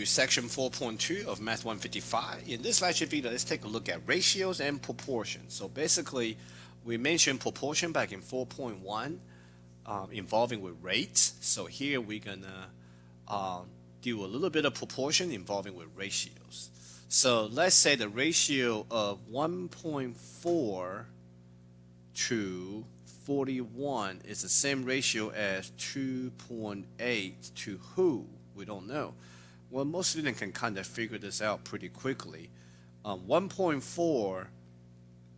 section 4.2 of Math 155. In this lecture video, let's take a look at ratios and proportions. So basically, we mentioned proportion back in 4.1 involving with rates. So here we're gonna do a little bit of proportion involving with ratios. So let's say the ratio of 1.4 to 41 is the same ratio as 2.8 to who? We don't know. Well, most students can kind of figure this out pretty quickly. 1.4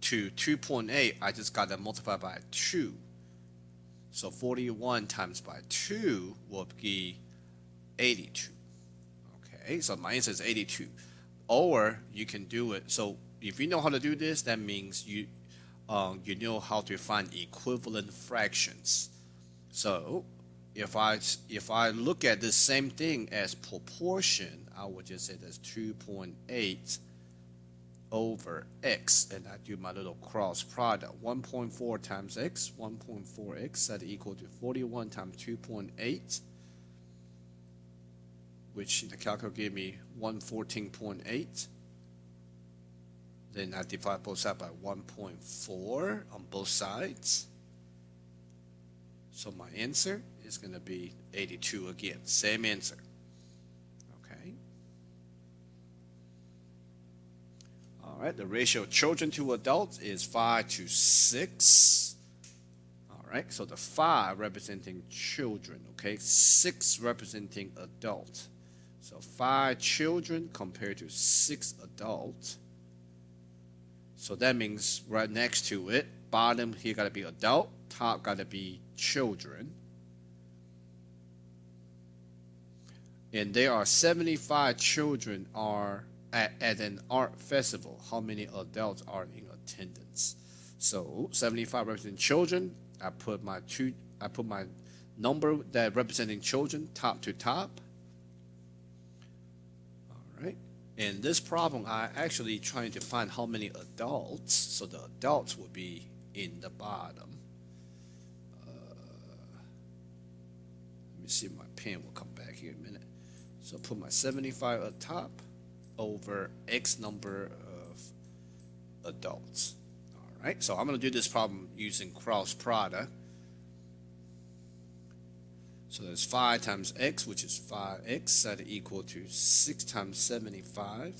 to 2.8, I just got to multiply by 2. So 41 times by 2 will be 82. Okay, so my answer is 82. Or you can do it. So if you know how to do this, that means you know how to find equivalent fractions. So if I look at the same thing as proportion, I would just say that's 2.8 over x, and I do my little cross product. 1.4 times x, 1.4x, that equal to 41 times 2.8, which the calculator gave me 114.8. Then I divide both sides by 1.4 on both sides. So my answer is going to be 82 again. Same answer. Okay. All right. The ratio of children to adults is 5 to 6. All right. So the 5 representing children. Okay. 6 representing adult. So 5 children compared to 6 adults. So that means right next to it, bottom here got to be adult, top got to be children. And there are 75 children are at an art festival. How many adults are in attendance? So 75 representing children. I put my number that representing children top to top. All right. In this problem, I actually trying to find how many adults. So the adults will be in the bottom. Let me see if my pen will come back here in a minute. So put my 75 at top over X number of adults. All right, so I'm going to do this problem using cross product. So that's 5 times x, which is 5x, that is equal to 6 times 75.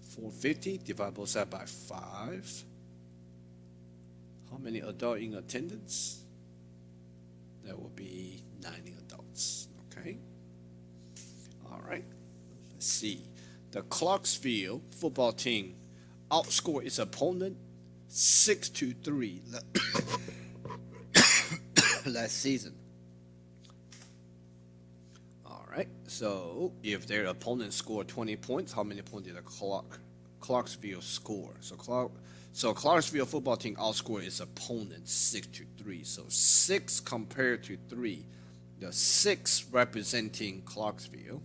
450, divide both sides by 5. How many adults in attendance? That will be 90 adults, okay? All right, let's see. The Clarksville football team outscored its opponent 6-3 last season. All right, so if their opponent scored 20 points, how many points did Clarksville score? So Clarksville football team outscored its opponent 6-3. So 6 compared to 3. The 6 representing Clarksville.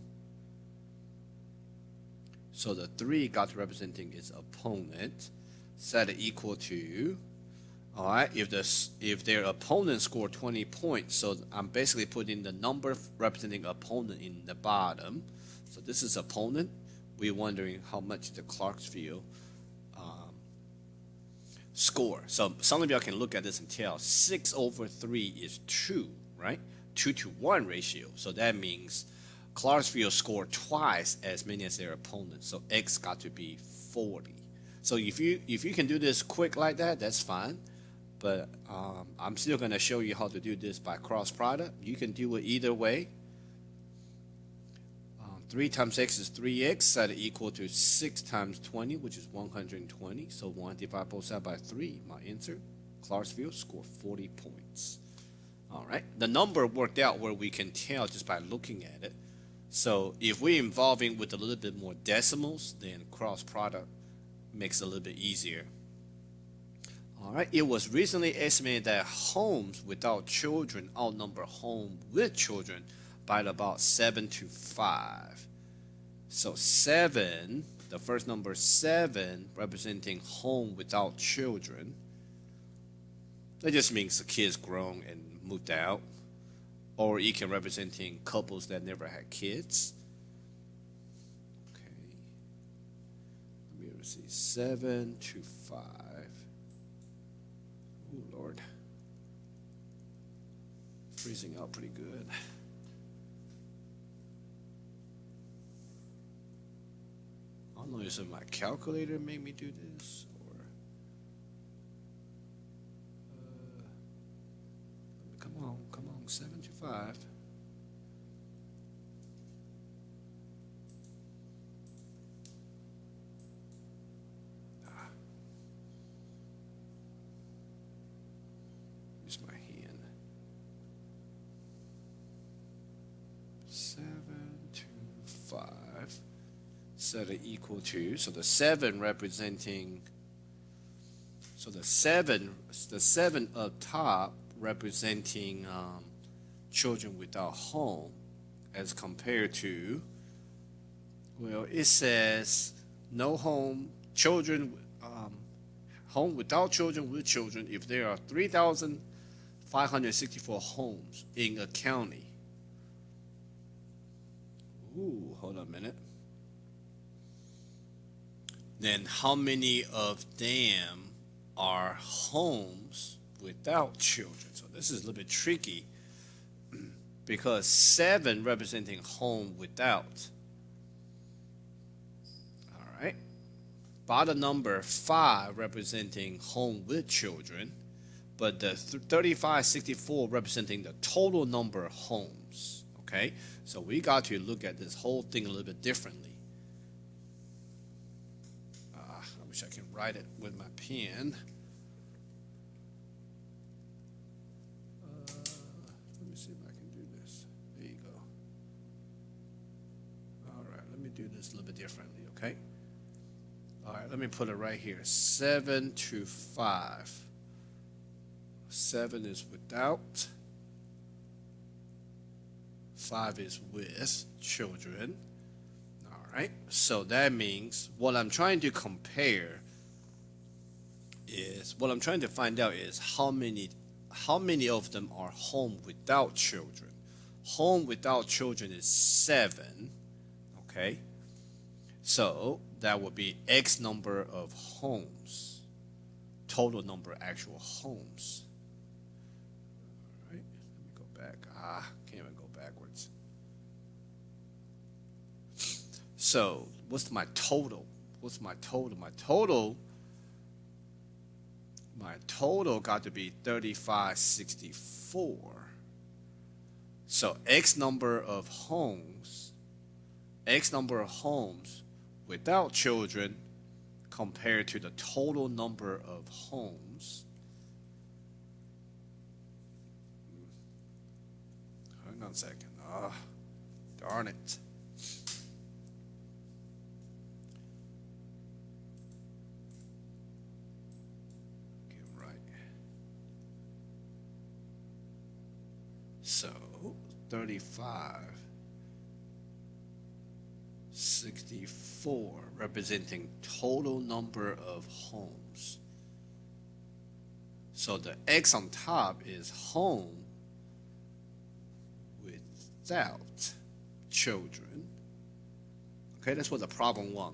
So the 3 got representing its opponent. Set it equal to, all right, if their opponent scored 20 points, so I'm basically putting the number representing opponent in the bottom. So this is opponent. We're wondering how much the Clarksville score. So some of y'all can look at this and tell 6 over 3 is 2, right? 2 to 1 ratio. So that means Clarksville scored twice as many as their opponent. So X got to be 40. So if you can do this quick like that, that's fine. But I'm still going to show you how to do this by cross product. You can do it either way. 3 times x is 3x, that is equal to 6 times 20, which is 120. So 1 divide both sides by 3. My answer, Clarksville scored 40 points. All right, the number worked out where we can tell just by looking at it. So if we're involving with a little bit more decimals, then cross product makes it a little bit easier. All right, it was recently estimated that homes without children outnumber homes with children by about 7 to 5. So 7, the first number 7 representing home without children. That just means the kid's grown and moved out. or it can representing couples that never had kids. Okay, let me see, 7 to 5. Oh Lord, freezing out pretty good. I don't know if my calculator made me do this, or come on, 7 to 5. Use my hand. 7 to 5. Set it equal to, so the 7 representing, so the 7 up top representing children without home, as compared to, well, it says no home, children, home without children with children if there are 3,564 homes in a county. Ooh, hold on a minute. Then how many of them are homes without children? So this is a little bit tricky because 7 representing home without. All right. Bottom number 5 representing home with children, but the 3564 representing the total number of homes. Okay. So we got to look at this whole thing a little bit differently. I wish I can write it with my pen. Let me see if I can do this. There you go. All right, let me do this a little bit differently, okay? All right, let me put it right here. 7 to 5. 7 is without. 5 is with children. Right? So that means what I'm trying to compare is, what I'm trying to find out is how many of them are home without children. Home without children is 7. Okay? So that would be X number of homes. Total number of actual homes. All right, let me go back. Can't even go backwards. So what's my total? What's my total? My total got to be 3564. So X number of homes without children compared to the total number of homes. Hang on a second. Darn it. So 3564 representing total number of homes. So the X on top is home without children. Okay, that's what the problem was.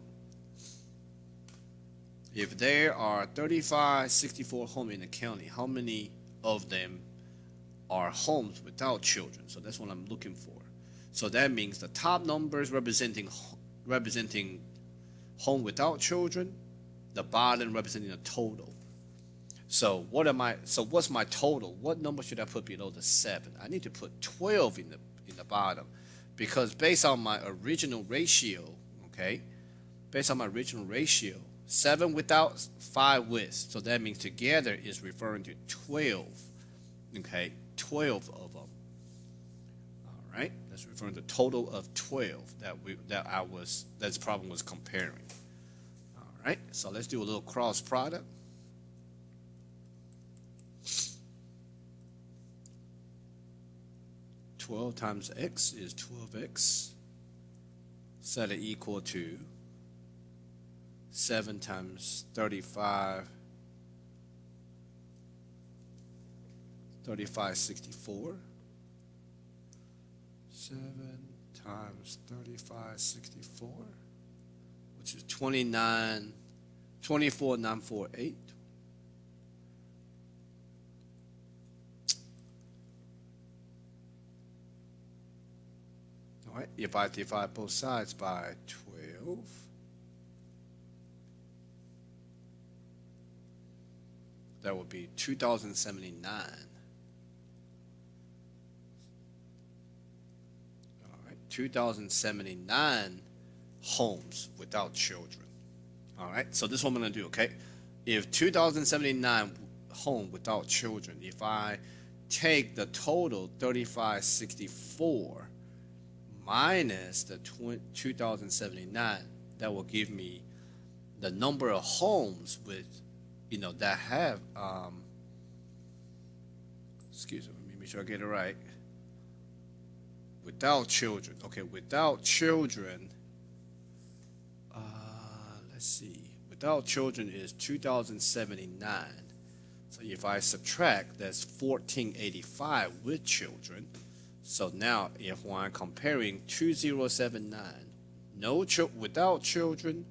If there are 3564 homes in the county, how many of them are homes without children? So that's what I'm looking for. So that means the top numbers representing home without children, the bottom representing the total. So what's my total? What number should I put below the 7? I need to put 12 in the bottom, because based on my original ratio, okay, 7 without, 5 with. So that means together is referring to 12. Okay, 12 of them. All right, that's referring to a total of 12 that this problem was comparing. All right, so let's do a little cross product. Twelve times x is 12x. Set it equal to 7 times 3564. 7 times 3564, which is 24,948. All right, if I divide both sides by 12, that would be 2,079. All right, 2,079 homes without children. All right, so this is what I'm going to do, okay? If 2,079 home without children, if I take the total 3564 minus the 2,079, that will give me the number of homes with, that have, excuse me, let me make sure I get it right. Without children, okay, without children, let's see, without children is 2,079. So if I subtract, that's 1,485 with children. So now, if I'm comparing 2079, without children,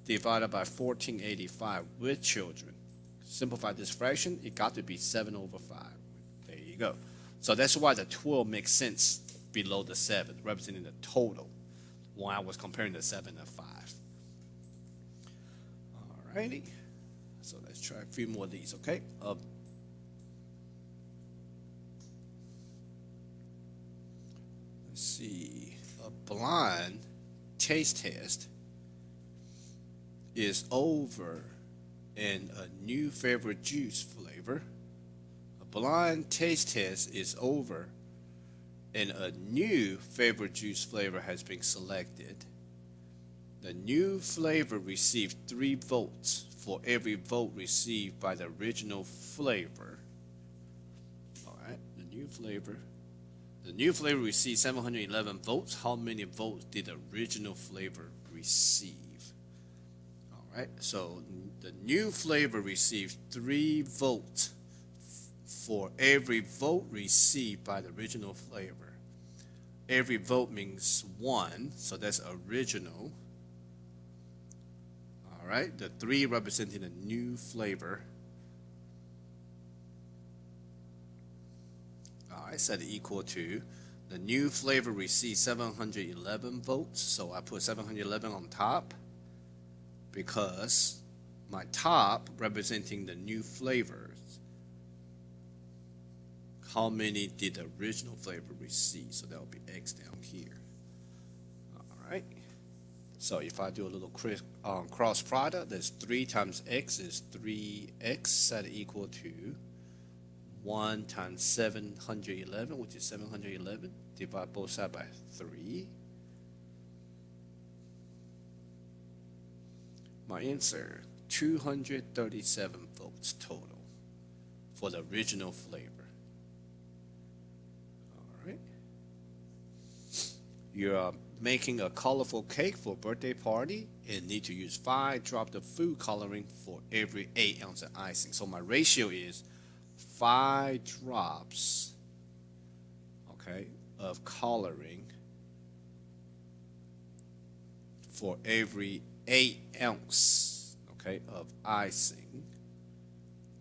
divided by 1,485 with children, simplify this fraction, it got to be 7/5. There you go. So that's why the 12 makes sense below the 7, representing the total, when I was comparing the 7 and 5. Alrighty. So let's try a few more of these, okay? Let's see. A blind taste test is over in a new favorite juice flavor. A blind taste test is over and a new favorite juice flavor has been selected. The new flavor received 3 votes for every vote received by the original flavor. All right, the new flavor received 711 votes. How many votes did the original flavor receive? All right, so the new flavor received 3 votes for every vote received by the original flavor. Every vote means 1, so that's original. All right, the 3 representing a new flavor. All right, set it equal to the new flavor received 711 votes, so I put 711 on top because my top representing the new flavors. How many did the original flavor receive? So that will be X down here. All right. So if I do a little cross product, that's 3 times X is 3X, set it equal to 1 times 711, which is 711. Divide both sides by 3. My answer, 237 votes total for the original flavor. You're making a colorful cake for a birthday party and need to use 5 drops of food coloring for every 8 ounces of icing. So my ratio is 5 drops, okay, of coloring for every 8 ounce, okay, of icing.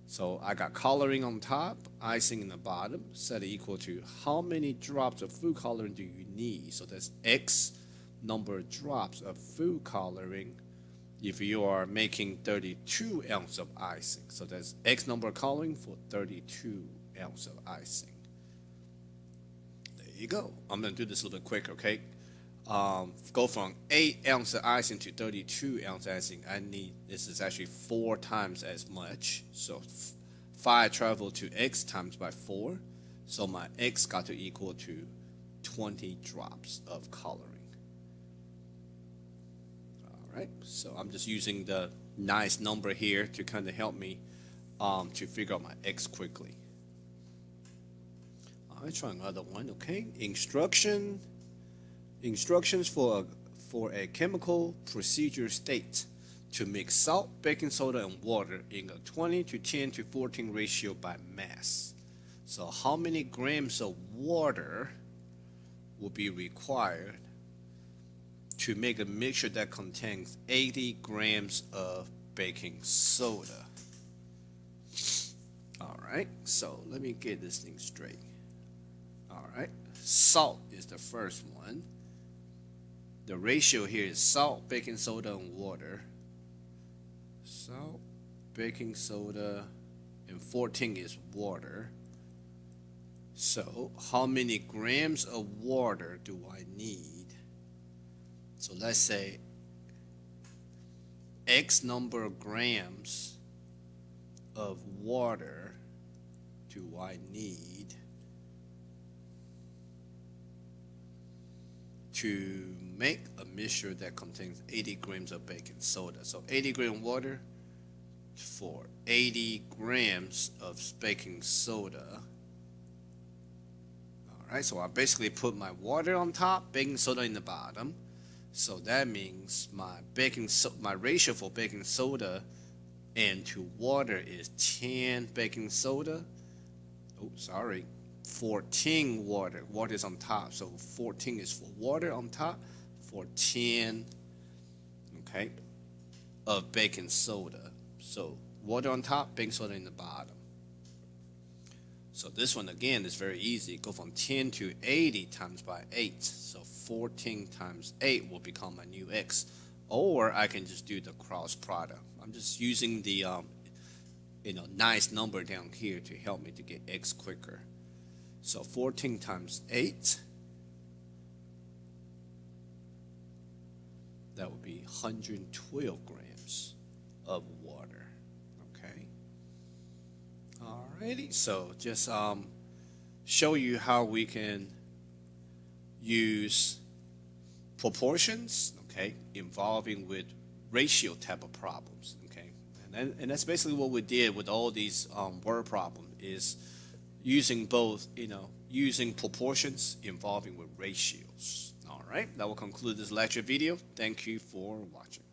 So I got coloring on top, icing in the bottom, set it equal to how many drops of food coloring do you need? So that's X number of drops of food coloring if you are making 32 ounces of icing. So that's X number of coloring for 32 ounces of icing. There you go. I'm going to do this a little bit quicker, okay? Go from 8 ounces of icing to 32 ounces of icing. This is actually 4 times as much. So 5 travel to X times by 4. So my X got to equal to 20 drops of coloring. All right, so I'm just using the nice number here to kind of help me to figure out my X quickly. All right, try another one, okay? Instructions for a chemical procedure state to mix salt, baking soda, and water in a 20 to 10 to 14 ratio by mass. So how many grams of water will be required to make a mixture that contains 80 grams of baking soda. All right, so let me get this thing straight. All right, salt is the first one. The ratio here is salt, baking soda, and water. Salt, baking soda, and 14 is water. So how many grams of water do I need? So let's say X number of grams of water do I need to make a mixture that contains 80 grams of baking soda. So 80 gram water for 80 grams of baking soda. All right, so I basically put my water on top, baking soda in the bottom. So that means my ratio for baking soda and to water is 10 baking soda. Oh, sorry, 14 water. Water is on top, so 14 is for water on top for 10, okay, of baking soda. So water on top, baking soda in the bottom. So this one again is very easy. Go from 10 to 80 times by 8. So 14 times 8 will become my new x. Or I can just do the cross product. I'm just using the nice number down here to help me to get x quicker. So 14 times 8, that would be 112 grams of water. Okay. Alrighty, so just show you how we can use proportions, okay, involving with ratio type of problems, okay, and that's basically what we did with all these word problems is using both, using proportions involving with ratios. All right, that will conclude this lecture video. Thank you for watching.